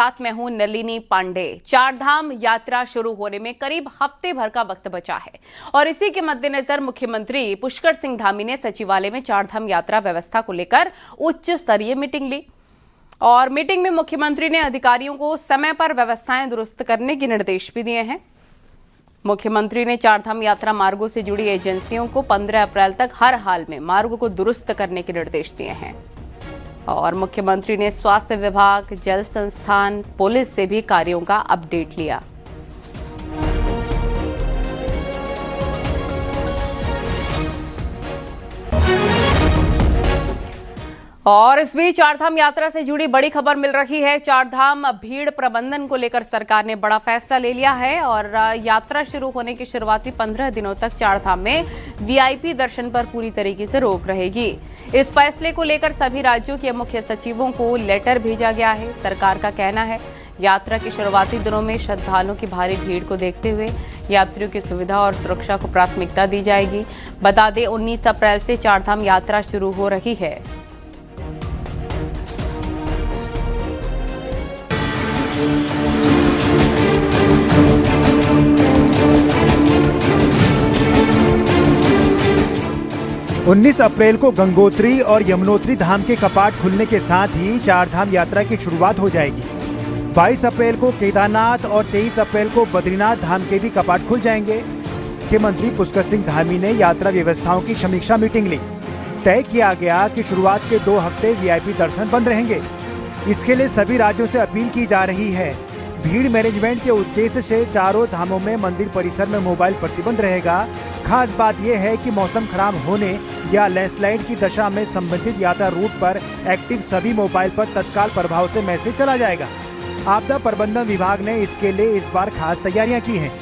साथ में हूं नलिनी पांडे। चारधाम यात्रा शुरू होने में करीब हफ्ते भर का वक्त बचा है और इसी के मद्देनजर मुख्यमंत्री पुष्कर सिंह धामी ने सचिवालय में चारधाम यात्रा व्यवस्था को लेकर उच्च स्तरीय मीटिंग ली और मीटिंग में मुख्यमंत्री ने अधिकारियों को समय पर व्यवस्थाएं दुरुस्त करने के निर्देश भी दिए हैं। मुख्यमंत्री ने चारधाम यात्रा मार्गों से जुड़ी एजेंसियों को 15 अप्रैल तक हर हाल में मार्गों को दुरुस्त करने के निर्देश दिए हैं और मुख्यमंत्री ने स्वास्थ्य विभाग, जल संस्थान, पुलिस से भी कार्यों का अपडेट लिया। और इस बीच चारधाम यात्रा से जुड़ी बड़ी खबर मिल रही है। चारधाम भीड़ प्रबंधन को लेकर सरकार ने बड़ा फैसला ले लिया है और यात्रा शुरू होने के शुरुआती 15 दिनों तक चारधाम में वीआईपी दर्शन पर पूरी तरीके से रोक रहेगी। इस फैसले को लेकर सभी राज्यों के मुख्य सचिवों को लेटर भेजा गया है। सरकार का कहना है यात्रा के शुरुआती दिनों में श्रद्धालुओं की भारी भीड़ को देखते हुए यात्रियों की सुविधा और सुरक्षा को प्राथमिकता दी जाएगी। बता दें 19 अप्रैल से चारधाम यात्रा शुरू हो रही है। उन्नीस अप्रैल को गंगोत्री और यमुनोत्री धाम के कपाट खुलने के साथ ही चारधाम यात्रा की शुरुआत हो जाएगी। 22 अप्रैल को केदारनाथ और 23 अप्रैल को बद्रीनाथ धाम के भी कपाट खुल जाएंगे। मुख्यमंत्री पुष्कर सिंह धामी ने यात्रा व्यवस्थाओं की समीक्षा मीटिंग ली। तय किया गया कि शुरुआत के 2 हफ्ते वीआईपी दर्शन बंद रहेंगे। इसके लिए सभी राज्यों से अपील की जा रही है। भीड़ मैनेजमेंट के उद्देश्य से चारों धामों में मंदिर परिसर में मोबाइल प्रतिबंध रहेगा। खास बात यह है कि मौसम खराब होने या लैंडस्लाइड की दशा में संबंधित यात्रा रूट पर एक्टिव सभी मोबाइल पर तत्काल प्रभाव से मैसेज चला जाएगा। आपदा प्रबंधन विभाग ने इसके लिए इस बार खास तैयारियां की हैं।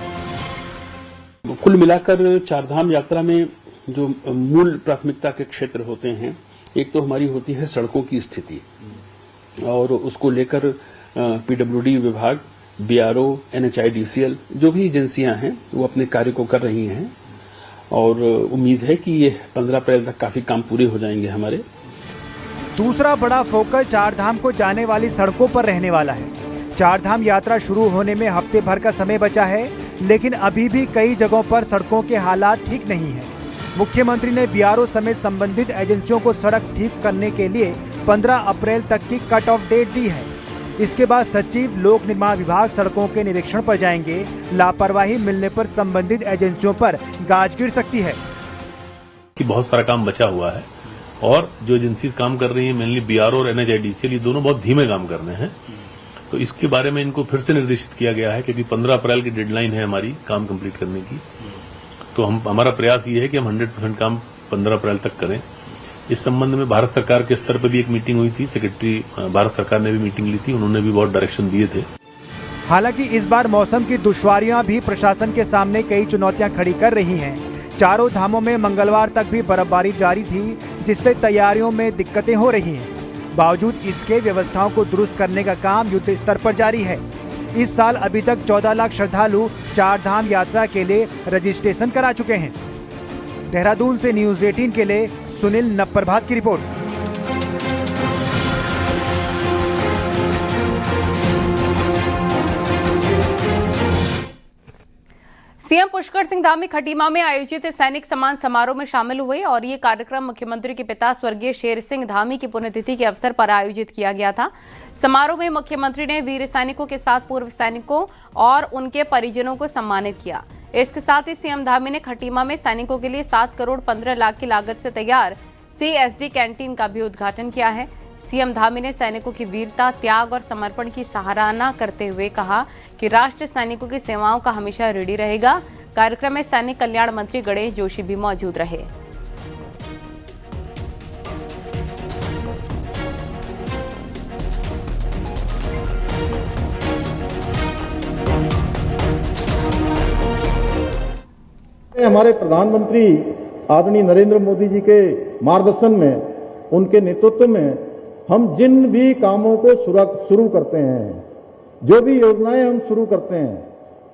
कुल मिलाकर चारधाम यात्रा में जो मूल प्राथमिकता के क्षेत्र होते हैं, एक तो हमारी होती है सड़कों की स्थिति और उसको लेकर पीडब्ल्यूडी विभाग, बीआरओ, एनएचआईडीसीएल जो भी एजेंसियां हैं वो अपने कार्य को कर रही हैं और उम्मीद है कि ये 15 अप्रैल तक काफी काम पूरे हो जाएंगे हमारे। दूसरा बड़ा फोकस चारधाम को जाने वाली सड़कों पर रहने वाला है। चारधाम यात्रा शुरू होने में हफ्ते भर का समय बचा है, लेकिन अभी भी कई जगहों पर सड़कों के हालात ठीक नहीं है। मुख्यमंत्री ने बीआरओ समेत संबंधित एजेंसियों को सड़क ठीक करने के लिए 15 अप्रैल तक की कट ऑफ डेट दी है। इसके बाद सचिव लोक निर्माण विभाग सड़कों के निरीक्षण पर जाएंगे। लापरवाही मिलने पर संबंधित एजेंसियों पर गाज गिर सकती है कि बहुत सारा काम बचा हुआ है और जो एजेंसीज काम कर रही हैं, मेनली बीआरओ और एनएचआईडीसीएल, ये दोनों बहुत धीमे काम कर रहे हैं। तो इसके बारे में इनको फिर से निर्देशित किया गया है क्योंकि 15 अप्रैल की डेडलाइन है हमारी काम कंप्लीट करने की। तो हमारा प्रयास ये है कि हम 100% काम 15 अप्रैल तक करें। इस संबंध में भारत सरकार के स्तर पर भी एक मीटिंग हुई थी। सेक्रेटरी भारत सरकार ने भी मीटिंग ली थी, उन्होंने भी बहुत डायरेक्शन दिए थे। हालांकि इस बार मौसम की दुश्वारियां भी प्रशासन के सामने कई चुनौतियां खड़ी कर रही हैं। चारों धामों में मंगलवार तक भी बर्फबारी जारी थी, जिससे तैयारियों में दिक्कतें हो रही हैं। बावजूद इसके व्यवस्थाओं को दुरुस्त करने का काम युद्ध स्तर पर जारी है। इस साल अभी तक 14 लाख श्रद्धालु चारधाम यात्रा के लिए रजिस्ट्रेशन करा चुके हैं। देहरादून से न्यूज 18 के लिए सुनील नवप्रभात की रिपोर्ट। सीएम पुष्कर सिंह धामी खटीमा में आयोजित सैनिक सम्मान समारोह में शामिल हुए और ये कार्यक्रम मुख्यमंत्री के पिता स्वर्गीय शेर सिंह धामी की पुण्यतिथि के अवसर पर आयोजित किया गया था। समारोह में मुख्यमंत्री ने वीर सैनिकों के साथ पूर्व सैनिकों और उनके परिजनों को सम्मानित किया। इसके साथ ही सीएम धामी ने खटीमा में सैनिकों के लिए 7 करोड़ 15 लाख की लागत से तैयार सीएसडी कैंटीन का भी उद्घाटन किया है। सीएम धामी ने सैनिकों की वीरता, त्याग और समर्पण की सराहना करते हुए कहा कि राष्ट्र सैनिकों की सेवाओं का हमेशा ऋणी रहेगा। कार्यक्रम में सैनिक कल्याण मंत्री गणेश जोशी भी मौजूद रहे। हमारे प्रधानमंत्री आदरणीय नरेंद्र मोदी जी के मार्गदर्शन में, उनके नेतृत्व में हम जिन भी कामों को शुरू करते हैं, जो भी योजनाएं हम शुरू करते हैं,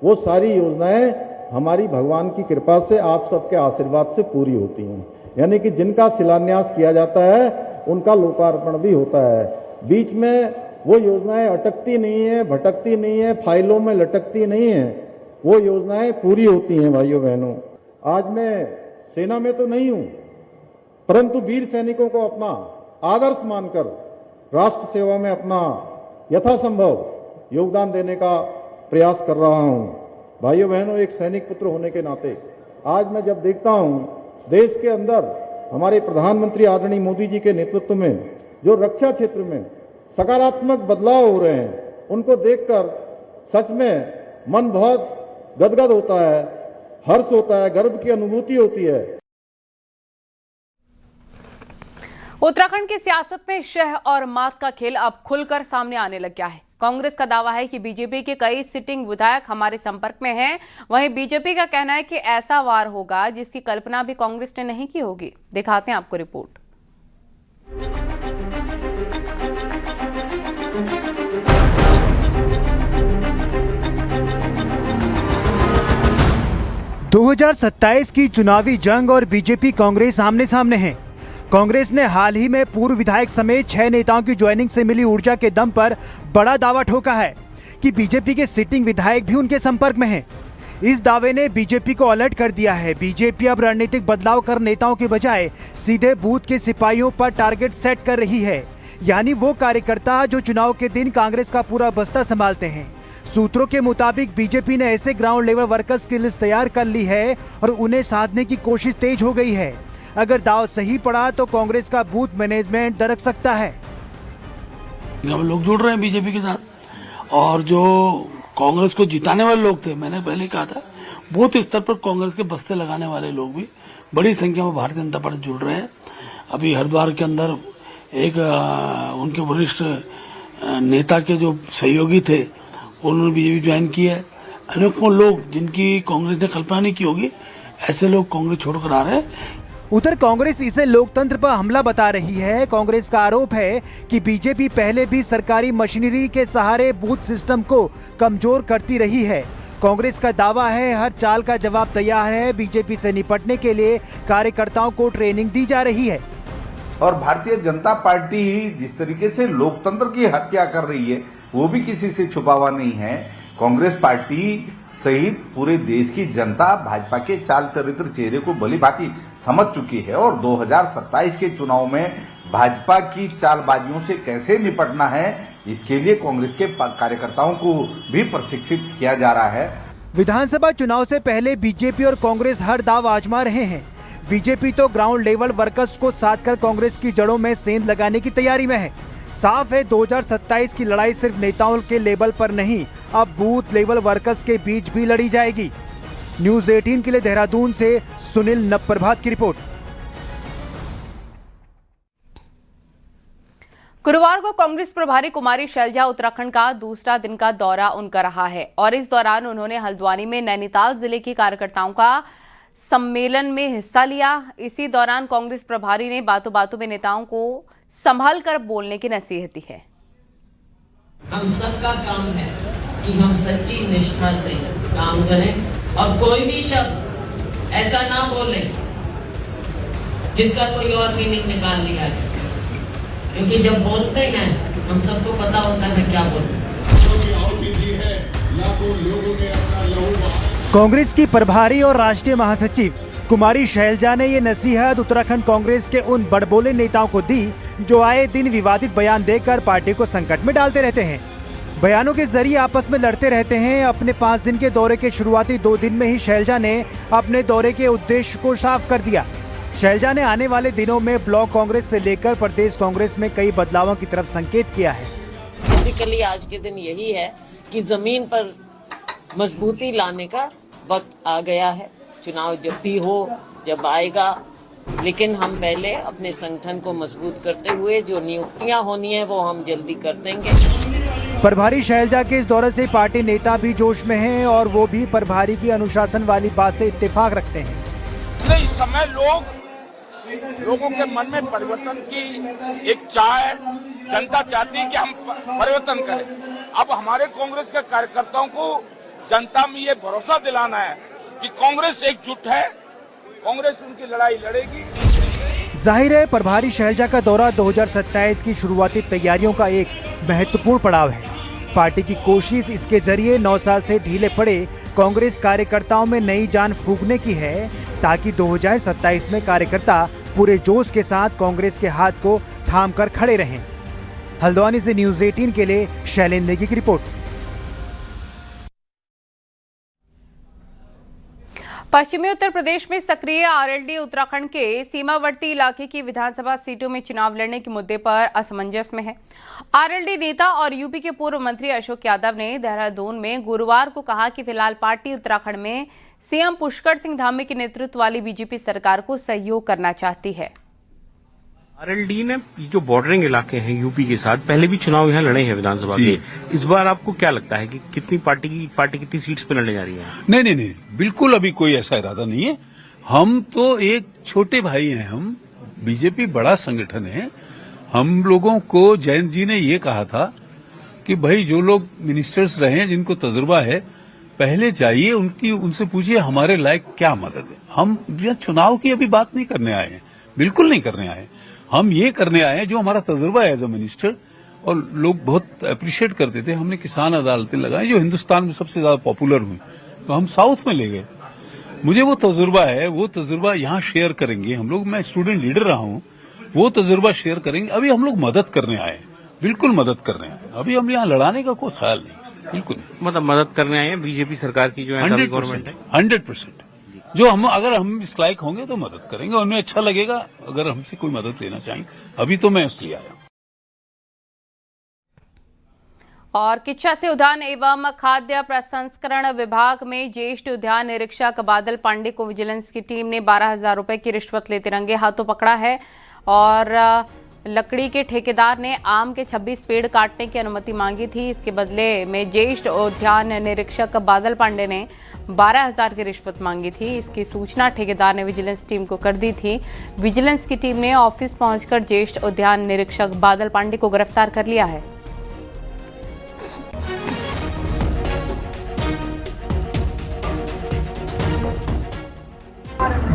वो सारी योजनाएं हमारी भगवान की कृपा से, आप सबके आशीर्वाद से पूरी होती हैं। यानी कि जिनका शिलान्यास किया जाता है उनका लोकार्पण भी होता है। बीच में वो योजनाएं अटकती नहीं है, भटकती नहीं है, फाइलों में लटकती नहीं है, वो योजनाएं पूरी होती हैं भाइयों बहनों। आज मैं सेना में तो नहीं हूं, परंतु वीर सैनिकों को अपना आदर्श मानकर राष्ट्र सेवा में अपना यथासंभव योगदान देने का प्रयास कर रहा हूं। भाइयों बहनों, एक सैनिक पुत्र होने के नाते आज मैं जब देखता हूं देश के अंदर हमारे प्रधानमंत्री आदरणीय मोदी जी के नेतृत्व में जो रक्षा क्षेत्र में सकारात्मक बदलाव हो रहे हैं, उनको देखकर सच में मन बहुत गदगद होता है, हर्ष होता है, गर्व की अनुभूति होती है। उत्तराखंड की सियासत में शह और मात का खेल अब खुलकर सामने आने लग गया है। कांग्रेस का दावा है कि बीजेपी के कई सिटिंग विधायक हमारे संपर्क में हैं। वहीं बीजेपी का कहना है कि ऐसा वार होगा जिसकी कल्पना भी कांग्रेस ने नहीं की होगी। दिखाते हैं आपको रिपोर्ट। – 2027 की चुनावी जंग और बीजेपी कांग्रेस आमने सामने हैं। कांग्रेस ने हाल ही में पूर्व विधायक समेत 6 नेताओं की ज्वाइनिंग से मिली ऊर्जा के दम पर बड़ा दावा ठोका है कि बीजेपी के सिटिंग विधायक भी उनके संपर्क में हैं। इस दावे ने बीजेपी को अलर्ट कर दिया है। बीजेपी अब रणनीतिक बदलाव कर नेताओं के बजाय सीधे बूथ के सिपाहियों पर टारगेट सेट कर रही है, यानी वो कार्यकर्ता जो चुनाव के दिन कांग्रेस का पूरा बस्ता संभालते हैं। सूत्रों के मुताबिक बीजेपी ने ऐसे ग्राउंड लेवल वर्कर्स की लिस्ट तैयार कर ली है और उन्हें साधने की कोशिश तेज हो गई है। अगर दाव सही पड़ा तो कांग्रेस का बूथ मैनेजमेंट दरक सकता है। हम लोग जुड़ रहे हैं बीजेपी के साथ, और जो कांग्रेस को जिताने वाले लोग थे, मैंने पहले कहा था, बूथ स्तर पर कांग्रेस के बस्ते लगाने वाले लोग भी बड़ी संख्या में भारतीय जनता पार्टी जुड़ रहे हैं। अभी हरिद्वार के अंदर एक उनके वरिष्ठ नेता के जो सहयोगी थे उन्होंने बीजेपी ज्वाइन की है। अनेकों लोग जिनकी कांग्रेस ने कल्पना नहीं की होगी, ऐसे लोग कांग्रेस छोड़कर आ रहे हैं। उधर कांग्रेस इसे लोकतंत्र पर हमला बता रही है। कांग्रेस का आरोप है कि बीजेपी पहले भी सरकारी मशीनरी के सहारे बूथ सिस्टम को कमजोर करती रही है। कांग्रेस का दावा है हर चाल का जवाब तैयार है। बीजेपी से निपटने के लिए कार्यकर्ताओं को ट्रेनिंग दी जा रही है। और भारतीय जनता पार्टी जिस तरीके से लोकतंत्र की हत्या कर रही है वो भी किसी से छुपा हुआ नहीं है। कांग्रेस पार्टी सहित पूरे देश की जनता भाजपा के चाल चरित्र चेहरे को भली भांति समझ चुकी है और 2027 के चुनाव में भाजपा की चालबाजियों से कैसे निपटना है, इसके लिए कांग्रेस के कार्यकर्ताओं को भी प्रशिक्षित किया जा रहा है। विधानसभा चुनाव से पहले बीजेपी और कांग्रेस हर दाव आजमा रहे हैं। बीजेपी तो ग्राउंड लेवल वर्कर्स को साथ कर कांग्रेस की जड़ों में सेंध लगाने की तैयारी में है। साफ है 2027 की लड़ाई सिर्फ नेताओं के लेवल पर नहीं, अब बूथ लेवल वर्कर्स के बीच भी लड़ी जाएगी। न्यूज़ 18 के लिए देहरादून से सुनील नवप्रभात की रिपोर्ट। गुरुवार को कांग्रेस प्रभारी कुमारी शैलजा उत्तराखंड का दूसरा दिन का दौरा उनका रहा है और इस दौरान उन्होंने हल्द्वानी में नैनीताल जिले के कार्यकर्ताओं का सम्मेलन में हिस्सा लिया। इसी दौरान कांग्रेस प्रभारी ने बातों बातों में नेताओं को संभल कर बोलने की नसीहत दी है। हम सबका काम है कि हम सच्ची निष्ठा से काम करें और कोई भी शब्द ऐसा ना बोले जिसका कोई और मीनिंग निकाल लिया जाए, क्योंकि जब बोलते हैं हम सबको पता होता है क्या बोलते हैं। कांग्रेस की प्रभारी और राष्ट्रीय महासचिव कुमारी शैलजा ने ये नसीहत उत्तराखंड कांग्रेस के उन बड़बोले नेताओं को दी जो आए दिन विवादित बयान देकर पार्टी को संकट में डालते रहते हैं, बयानों के जरिए आपस में लड़ते रहते हैं। अपने 5 दिन के दौरे के शुरुआती 2 दिन में ही शैलजा ने अपने दौरे के उद्देश्य को साफ कर दिया। शैलजा ने आने वाले दिनों में ब्लॉक कांग्रेस से लेकर प्रदेश कांग्रेस में कई बदलावों की तरफ संकेत किया है। बेसिकली आज के दिन यही है कि जमीन पर मजबूती लाने का वक्त आ गया है। चुनाव जब भी हो, जब आएगा, लेकिन हम पहले अपने संगठन को मजबूत करते हुए जो नियुक्तियां होनी है वो हम जल्दी कर देंगे। प्रभारी शैलजा के इस दौरे से पार्टी नेता भी जोश में हैं और वो भी प्रभारी की अनुशासन वाली बात से इत्तेफाक रखते हैं। इस समय लोगों के मन में परिवर्तन की एक चाह है। जनता चाहती है कि हम परिवर्तन करें। अब हमारे कांग्रेस के कार्यकर्ताओं को जनता में ये भरोसा दिलाना है कि कांग्रेस एकजुट है, कांग्रेस उनकी लड़ाई लड़ेगी। जाहिर है प्रभारी शैलजा का दौरा 2027 की शुरुआती तैयारियों का एक महत्वपूर्ण पड़ाव है। पार्टी की कोशिश इसके जरिए 9 साल से ढीले पड़े कांग्रेस कार्यकर्ताओं में नई जान फूंकने की है, ताकि 2027 में कार्यकर्ता पूरे जोश के साथ कांग्रेस के हाथ को थाम कर खड़े रहें। हल्द्वानी से न्यूज़ 18 के लिए शैलेंद्र नेगी की रिपोर्ट। पश्चिमी उत्तर प्रदेश में सक्रिय आरएलडी उत्तराखंड के सीमावर्ती इलाके की विधानसभा सीटों में चुनाव लड़ने के मुद्दे पर असमंजस में है। आरएलडी नेता और यूपी के पूर्व मंत्री अशोक यादव ने देहरादून में गुरुवार को कहा कि फिलहाल पार्टी उत्तराखंड में सीएम पुष्कर सिंह धामी के नेतृत्व वाली बीजेपी सरकार को सहयोग करना चाहती है। आरएलडी ने जो बॉर्डरिंग इलाके हैं यूपी के साथ, पहले भी चुनाव यहाँ लड़े हैं विधानसभा के। इस बार आपको क्या लगता है कि कितनी पार्टी कितनी सीट्स पे लड़ने जा रही है? नहीं, बिल्कुल अभी कोई ऐसा इरादा नहीं है। हम तो एक छोटे भाई हैं। हम बीजेपी बड़ा संगठन है। हम लोगों को जयंत जी ने ये कहा था कि भाई जो लोग मिनिस्टर्स रहे हैं, जिनको तजुर्बा है, पहले जाइए उनसे पूछिए हमारे लायक क्या मदद है। हम चुनाव की अभी बात नहीं करने आए हैं, बिल्कुल नहीं करने आए। हम ये करने आए हैं जो हमारा तजुर्बा है एज अ मिनिस्टर, और लोग बहुत अप्रिशिएट करते थे। हमने किसान अदालतें लगाई जो हिंदुस्तान में सबसे ज्यादा पॉपुलर हुई, तो हम साउथ में ले गए। मुझे वो तजुर्बा है, वो तजुर्बा यहाँ शेयर करेंगे हम लोग। मैं स्टूडेंट लीडर रहा हूँ, वो तजुर्बा शेयर करेंगे। अभी हम लोग मदद करने आए, बिल्कुल मदद करने आए। अभी हम यहाँ लड़ाने का कोई ख्याल नहीं, बिल्कुल। मतलब मदद करने आए हैं बीजेपी सरकार की जो है 100%, 100%। जो अगर हम इस लायक होंगे तो मदद करेंगे, उन्हें अच्छा लगेगा अगर हमसे कोई मदद लेना चाहेंगे। अभी तो मैं इसलिए आया हूँ। और किच्छा से उद्यान एवं खाद्य प्रसंस्करण विभाग में ज्येष्ठ उद्यान निरीक्षक बादल पांडे को विजिलेंस की टीम ने 12,000 रुपए की रिश्वत लेते रंगे हाथों पकड़ा है। और लकड़ी के ठेकेदार ने आम के 26 पेड़ काटने की अनुमति मांगी थी। इसके बदले में ज्येष्ठ उद्यान निरीक्षक बादल पांडे ने 12,000 की रिश्वत मांगी थी। इसकी सूचना ठेकेदार ने विजिलेंस टीम को कर दी थी। विजिलेंस की टीम ने ऑफिस पहुंचकर ज्येष्ठ उद्यान निरीक्षक बादल पांडे को गिरफ्तार कर लिया है।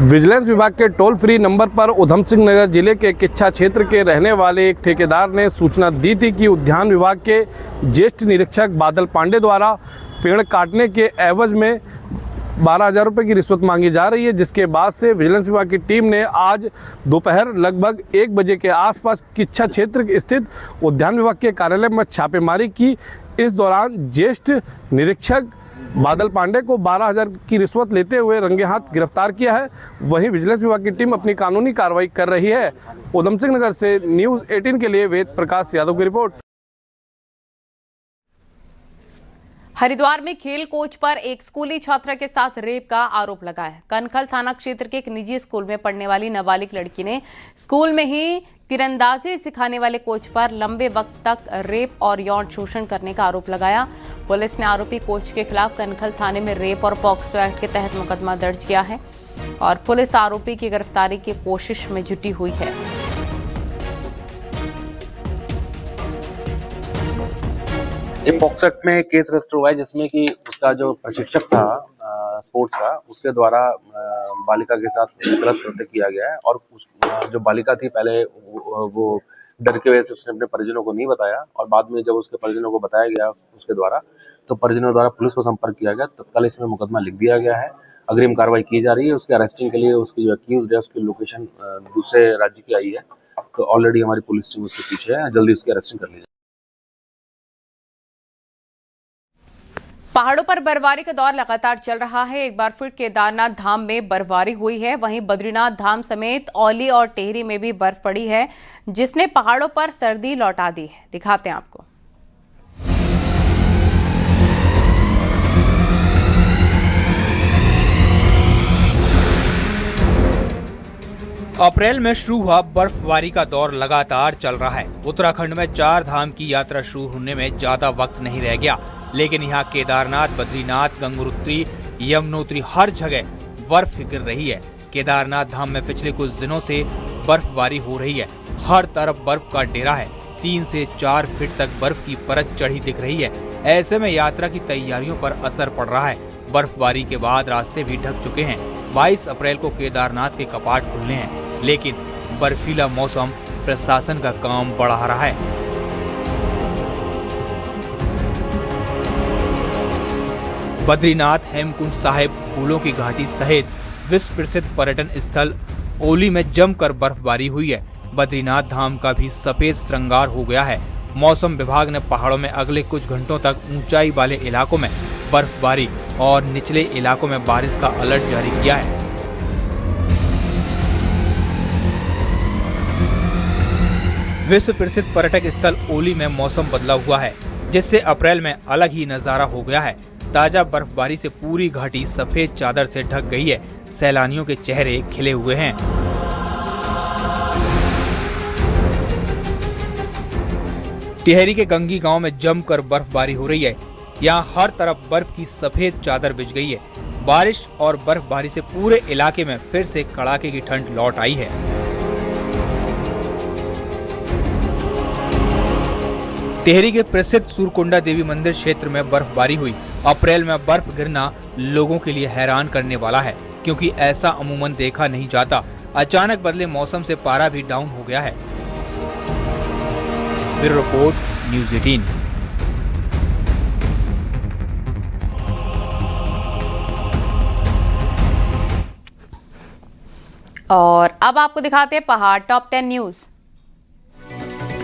विजिलेंस विभाग के टोल फ्री नंबर पर उधम सिंह नगर जिले के किच्छा क्षेत्र के रहने वाले एक ठेकेदार ने सूचना दी थी कि उद्यान विभाग के ज्येष्ठ निरीक्षक बादल पांडे द्वारा पेड़ काटने के एवज में 12,000 रुपये की रिश्वत मांगी जा रही है। जिसके बाद से विजिलेंस विभाग की टीम ने आज दोपहर लगभग 1 बजे के आसपास किच्छा क्षेत्र स्थित उद्यान विभाग के कार्यालय में छापेमारी की। इस दौरान ज्येष्ठ निरीक्षक बादल पांडे को 12,000 की रिश्वत लेते हुए रंगे हाथ गिरफ्तार किया है। वहीं विजिलेंस विभाग की टीम अपनी कानूनी कार्रवाई कर रही है। उधम सिंह नगर से न्यूज़ 18 के लिए वेद प्रकाश यादव की रिपोर्ट। हरिद्वार में खेल कोच पर एक स्कूली छात्रा के साथ रेप का आरोप लगा है। कनखल थाना क्षेत्र के एक निजी स्कूल में पढ़ने वाली नाबालिग लड़की ने स्कूल में ही तीरंदाजी सिखाने वाले कोच पर लंबे वक्त तक रेप और यौन शोषण करने का आरोप लगाया। पुलिस ने आरोपी कोच के खिलाफ कनखल थाने में रेप और पॉक्सो एक्ट के तहत मुकदमा दर्ज किया है और पुलिस आरोपी की गिरफ्तारी की कोशिश में जुटी हुई है। ये पॉक्सो एक्ट में केस रजिस्टर हुआ है जिसमें कि उसका जो प्रशिक्षक था स्पोर्ट्स का, उसके द्वारा बालिका के साथ गलत कृत्य किया गया है। और जो बालिका थी पहले वो डर की वजह से उसने अपने परिजनों को नहीं बताया, और बाद में जब उसके परिजनों को बताया गया उसके द्वारा, तो परिजनों द्वारा पुलिस को संपर्क किया गया। तत्काल इसमें मुकदमा लिख दिया गया है। अग्रिम कार्रवाई की जा रही है। उसके अरेस्टिंग के लिए उसकी जो एक्यूज्ड है उसकी लोकेशन दूसरे राज्य की आई है, तो ऑलरेडी हमारी पुलिस टीम उसके पीछे है। जल्दी उसकी अरेस्टिंग कर ली जाए। पहाड़ों पर बर्फबारी का दौर लगातार चल रहा है। एक बार फिर केदारनाथ धाम में बर्फबारी हुई है। वहीं बद्रीनाथ धाम समेत औली और टेहरी में भी बर्फ पड़ी है, जिसने पहाड़ों पर सर्दी लौटा दी है। दिखाते हैं आपको। अप्रैल में शुरू हुआ बर्फबारी का दौर लगातार चल रहा है। उत्तराखंड में 4 धाम की यात्रा शुरू होने में ज्यादा वक्त नहीं रह गया, लेकिन यहाँ केदारनाथ, बद्रीनाथ, गंगोत्री, यमुनोत्री हर जगह बर्फ गिर रही है। केदारनाथ धाम में पिछले कुछ दिनों से बर्फबारी हो रही है। हर तरफ बर्फ का डेरा है। 3 से 4 फीट तक बर्फ की परत चढ़ी दिख रही है। ऐसे में यात्रा की तैयारियों पर असर पड़ रहा है। बर्फबारी के बाद रास्ते भी ढक चुके हैं। 22 अप्रैल को केदारनाथ के कपाट खुलने हैं, लेकिन बर्फीला मौसम प्रशासन का काम बढ़ा रहा है। बद्रीनाथ, हेमकुंड साहिब, फूलों की घाटी सहित विश्व प्रसिद्ध पर्यटन स्थल ओली में जमकर बर्फबारी हुई है। बद्रीनाथ धाम का भी सफेद श्रृंगार हो गया है। मौसम विभाग ने पहाड़ों में अगले कुछ घंटों तक ऊंचाई वाले इलाकों में बर्फबारी और निचले इलाकों में बारिश का अलर्ट जारी किया है। विश्व प्रसिद्ध पर्यटक स्थल ओली में मौसम बदला हुआ है, जिससे अप्रैल में अलग ही नजारा हो गया है। ताजा बर्फबारी से पूरी घाटी सफेद चादर से ढक गई है। सैलानियों के चेहरे खिले हुए हैं। टिहरी के गंगी गांव में जमकर बर्फबारी हो रही है। यहाँ हर तरफ बर्फ की सफेद चादर बिछ गई है। बारिश और बर्फबारी से पूरे इलाके में फिर से कड़ाके की ठंड लौट आई है। टिहरी के प्रसिद्ध सूरकुंडा देवी मंदिर क्षेत्र में बर्फबारी हुई। अप्रैल में बर्फ गिरना लोगों के लिए हैरान करने वाला है, क्योंकि ऐसा अमूमन देखा नहीं जाता। अचानक बदले मौसम से पारा भी डाउन हो गया है। Bureau report, news 18। और अब आपको दिखाते हैं पहाड़ टॉप 10 न्यूज।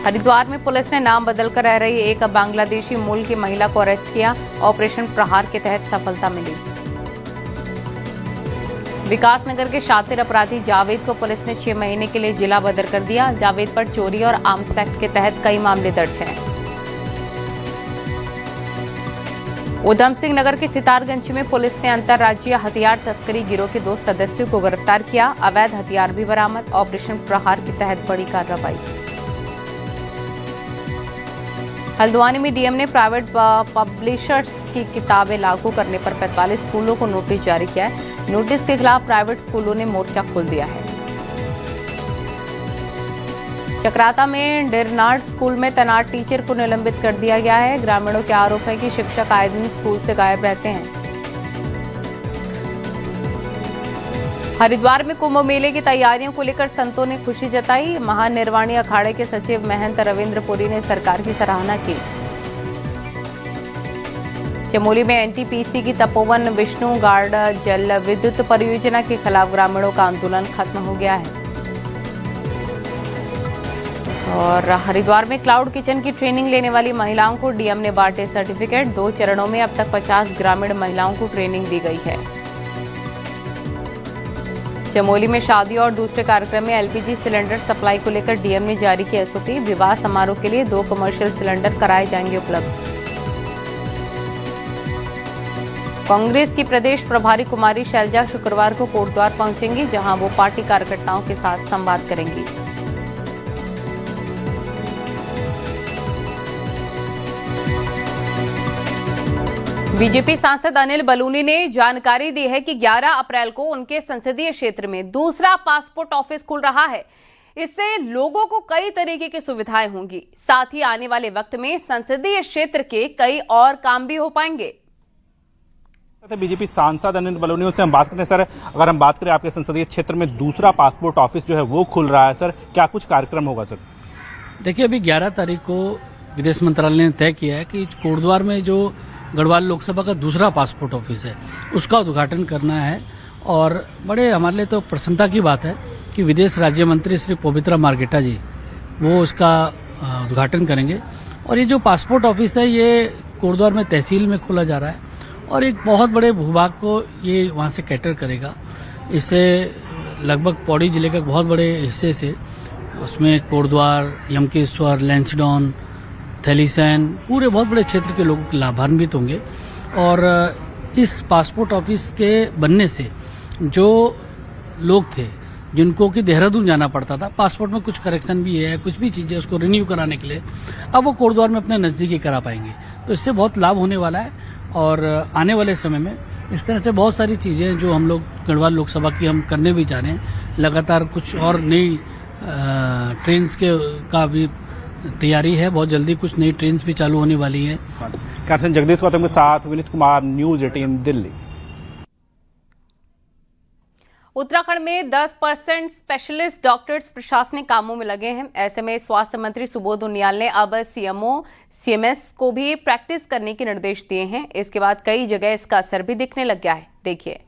हरिद्वार में पुलिस ने नाम बदलकर रह रही एक बांग्लादेशी मूल की महिला को अरेस्ट किया। ऑपरेशन प्रहार के तहत सफलता मिली। विकासनगर के शातिर अपराधी जावेद को पुलिस ने 6 महीने के लिए जिला बदर कर दिया। जावेद पर चोरी और आर्म्स एक्ट के तहत कई मामले दर्ज हैं। उधम सिंह नगर के सितारगंज में पुलिस ने अंतर्राज्यीय हथियार तस्करी गिरोह के 2 सदस्यों को गिरफ्तार किया। अवैध हथियार भी बरामद। ऑपरेशन प्रहार के तहत बड़ी कार्रवाई। हल्द्वानी में डीएम ने प्राइवेट पब्लिशर्स की किताबें लागू करने पर 45 स्कूलों को नोटिस जारी किया है। नोटिस के खिलाफ प्राइवेट स्कूलों ने मोर्चा खोल दिया है। चक्राता में डेरनार्ड स्कूल में तैनात टीचर को निलंबित कर दिया गया है। ग्रामीणों के आरोप है कि शिक्षक आए दिन स्कूल से गायब रहते हैं। हरिद्वार में कुंभ मेले की तैयारियों को लेकर संतों ने खुशी जताई। महानिर्वाणी अखाड़े के सचिव महंत रविंद्र पुरी ने सरकार की सराहना की। चमोली में एनटीपीसी की तपोवन विष्णु गार्ड जल विद्युत परियोजना के खिलाफ ग्रामीणों का आंदोलन खत्म हो गया है। और हरिद्वार में क्लाउड किचन की ट्रेनिंग लेने वाली महिलाओं को डीएम ने बांटे सर्टिफिकेट। 2 चरणों में अब तक 50 ग्रामीण महिलाओं को ट्रेनिंग दी गई है। चमोली में शादी और दूसरे कार्यक्रम में एलपीजी सिलेंडर सप्लाई को लेकर डीएम ने जारी की एसओपी। विवाह समारोह के लिए 2 कमर्शियल सिलेंडर कराए जाएंगे उपलब्ध। कांग्रेस की प्रदेश प्रभारी कुमारी शैलजा शुक्रवार को कोटद्वार पहुंचेंगी, जहां वो पार्टी कार्यकर्ताओं के साथ संवाद करेंगी। बीजेपी सांसद अनिल बलूनी ने जानकारी दी है कि 11 अप्रैल को उनके संसदीय क्षेत्र में दूसरा पासपोर्ट ऑफिस खुल रहा है। इससे लोगों को कई तरीके की सुविधाएं होंगी। साथ ही आने वाले वक्त में संसदीय क्षेत्र के कई और काम भी हो पाएंगे। बीजेपी सांसद अनिल बलूनी, उनसे हम बात करते हैं। सर, अगर हम बात करें आपके संसदीय क्षेत्र में दूसरा पासपोर्ट ऑफिस जो है वो खुल रहा है, सर क्या कुछ कार्यक्रम होगा? सर देखिए, अभी 11 तारीख को विदेश मंत्रालय ने तय किया है कि कोटद्वार में जो गढ़वाल लोकसभा का दूसरा पासपोर्ट ऑफिस है उसका उद्घाटन करना है। और बड़े हमारे लिए तो प्रसन्नता की बात है कि विदेश राज्य मंत्री श्री पवित्रा मार्गेटा जी वो उसका उद्घाटन करेंगे। और ये जो पासपोर्ट ऑफिस है ये कोटद्वार में तहसील में खोला जा रहा है और एक बहुत बड़े भूभाग को ये वहाँ से कैटर करेगा। इससे लगभग पौड़ी जिले के बहुत बड़े हिस्से से, उसमें कोटद्वार, यमकेश्वर, लैंसडॉन, थैलीसैन, पूरे बहुत बड़े क्षेत्र के लोग लाभान्वित होंगे। और इस पासपोर्ट ऑफिस के बनने से जो लोग थे जिनको कि देहरादून जाना पड़ता था, पासपोर्ट में कुछ करेक्शन भी है, कुछ भी चीज़ें उसको रिन्यू कराने के लिए, अब वो कोटद्वार में अपने नज़दीकी करा पाएंगे। तो इससे बहुत लाभ होने वाला है। और आने वाले समय में इस तरह से बहुत सारी चीज़ें जो हम लोग गढ़वाल लोकसभा की हम करने भी जा रहे हैं। लगातार कुछ और नई ट्रेन्स के का भी तैयारी है। बहुत जल्दी कुछ नई ट्रेन्स भी चालू होने वाली है। कैप्टन जगदीश गौतम के साथ विनीत कुमार, न्यूज़ 18 दिल्ली। उत्तराखंड में 10% स्पेशलिस्ट डॉक्टर्स प्रशासनिक कामों में लगे हैं। ऐसे में स्वास्थ्य मंत्री सुबोध उनियाल ने अब सीएमओ सीएमएस को भी प्रैक्टिस करने के निर्देश दिए हैं। इसके बाद कई जगह इसका असर भी दिखने लग गया है। देखिए।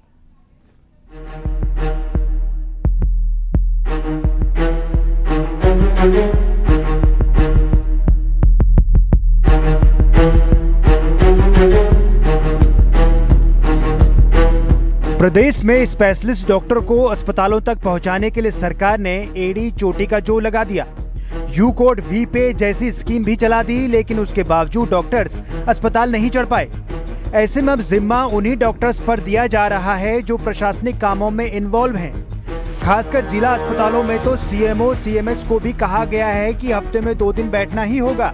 प्रदेश में स्पेशलिस्ट डॉक्टर को अस्पतालों तक पहुंचाने के लिए सरकार ने एड़ी चोटी का जोर लगा दिया। यू कोड वी पे जैसी स्कीम भी चला दी, लेकिन उसके बावजूद डॉक्टर्स अस्पताल नहीं चढ़ पाए। ऐसे में अब जिम्मा उन्हीं डॉक्टर्स पर दिया जा रहा है जो प्रशासनिक कामों में इन्वॉल्व हैं। खासकर जिला अस्पतालों में तो सीएमओ सीएमएस को भी कहा गया है कि हफ्ते में 2 दिन बैठना ही होगा,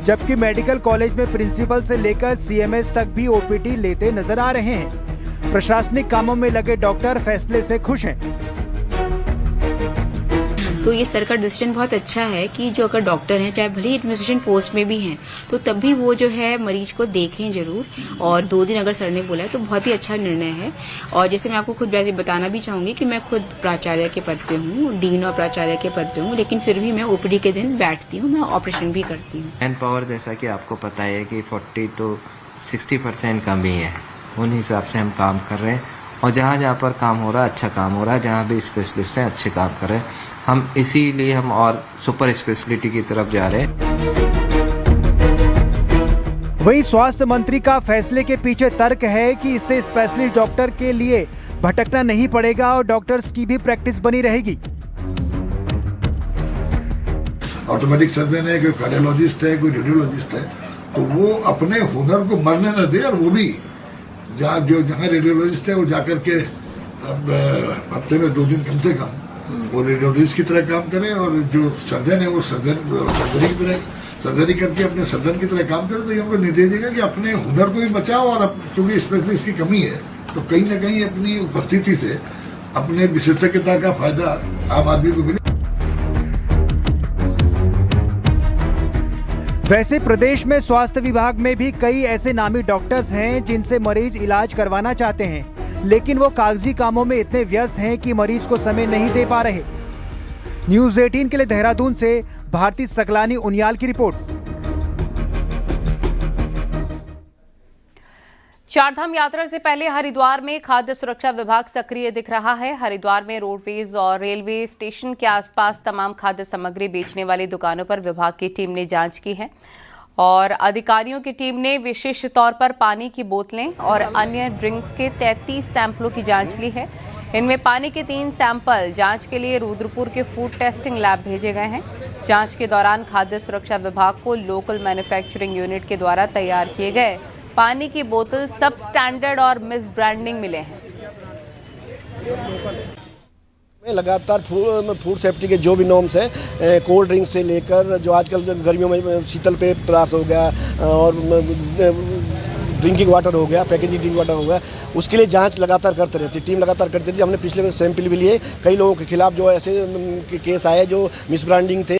जबकि मेडिकल कॉलेज में प्रिंसिपल से लेकर सीएमएस तक भी ओपीडी लेते नजर आ रहे हैं। प्रशासनिक कामों में लगे डॉक्टर फैसले से खुश हैं। तो ये सर का डिसीजन बहुत अच्छा है कि जो अगर डॉक्टर हैं, चाहे भले एडमिनिस्ट्रेशन पोस्ट में भी हैं, तो तब भी वो जो है मरीज को देखें जरूर। और 2 दिन अगर सर ने बोला है तो बहुत ही अच्छा निर्णय है। और जैसे मैं आपको खुद वैसे बताना भी चाहूंगी कि मैं खुद प्राचार्य के पद पे हूँ, डीन और प्राचार्य के पद पे हूँ, लेकिन फिर भी मैं ओपीडी के दिन बैठती हूँ, मैं ऑपरेशन भी करती हूँ। मैन पावर जैसा कि आपको पता है कि 40 to 60% कमी है, उन हिसाब से हम काम कर रहे हैं। और जहाँ जहाँ पर काम हो रहा है, अच्छा काम हो रहा है, जहाँ भी स्पेशलिस्ट हैं अच्छे काम कर रहे हैं। हम इसीलिए हम और सुपर स्पेशलिटी की तरफ जा रहे हैं। वहीं स्वास्थ्य मंत्री का फैसले के पीछे तर्क है कि इससे स्पेशलिस्ट डॉक्टर के लिए भटकना नहीं पड़ेगा और डॉक्टर्स की भी प्रैक्टिस बनी रहेगी। ऑटोमेटिक सर्जन है, कोई कार्डियोलॉजिस्ट है, कोई रेडियोलॉजिस्ट है, तो वो अपने हुनर को मरने न दे। और वो भी जहाँ रेडियोलॉजिस्ट है वो जाकर के हफ्ते में 2 दिन कम से कम वो रेडियोलॉजिस्ट की तरह काम करे, और जो सर्जन है वो सर्जरी की तरह सर्जरी करके अपने सर्जन की तरह काम करे। तो ये हमको निर्देश देगा कि अपने हुनर को भी बचाओ, और क्योंकि स्पेशलिस्ट की कमी है तो कहीं ना कहीं अपनी उपस्थिति से अपने विशेषज्ञता का फायदा आम आदमी को मिले। वैसे प्रदेश में स्वास्थ्य विभाग में भी कई ऐसे नामी डॉक्टर्स हैं जिनसे मरीज इलाज करवाना चाहते हैं, लेकिन वो कागजी कामों में इतने व्यस्त हैं कि मरीज को समय नहीं दे पा रहे। न्यूज़ 18 के लिए देहरादून से भारती सकलानी उनियाल की रिपोर्ट। चारधाम यात्रा से पहले हरिद्वार में खाद्य सुरक्षा विभाग सक्रिय दिख रहा है। हरिद्वार में रोडवेज और रेलवे स्टेशन के आसपास तमाम खाद्य सामग्री बेचने वाली दुकानों पर विभाग की टीम ने जांच की है और अधिकारियों की टीम ने विशेष तौर पर पानी की बोतलें और अन्य ड्रिंक्स के 33 सैंपलों की जांच ली है। इनमें पानी के 3 सैंपल जांच के लिए रुद्रपुर के फूड टेस्टिंग लैब भेजे गए हैं। जांच के दौरान खाद्य सुरक्षा विभाग को लोकल मैन्युफैक्चरिंग यूनिट के द्वारा तैयार किए गए पानी की बोतल सब स्टैंडर्ड और मिस ब्रांडिंग मिले हैं। लगातार फूड सेफ्टी के जो भी नॉर्म्स हैं, कोल्ड ड्रिंक से लेकर जो आजकल गर्मियों में शीतल पेय पदार्थ हो गया और ड्रिंकिंग वाटर हो गया, पैकेजिंग ड्रिंक वाटर हो गया, उसके लिए जांच लगातार करते रहती है, टीम लगातार करती रहती है। हमने पिछले सैंपल भी लिए, कई लोगों के खिलाफ जो ऐसे केस आए जो मिस ब्रांडिंग थे।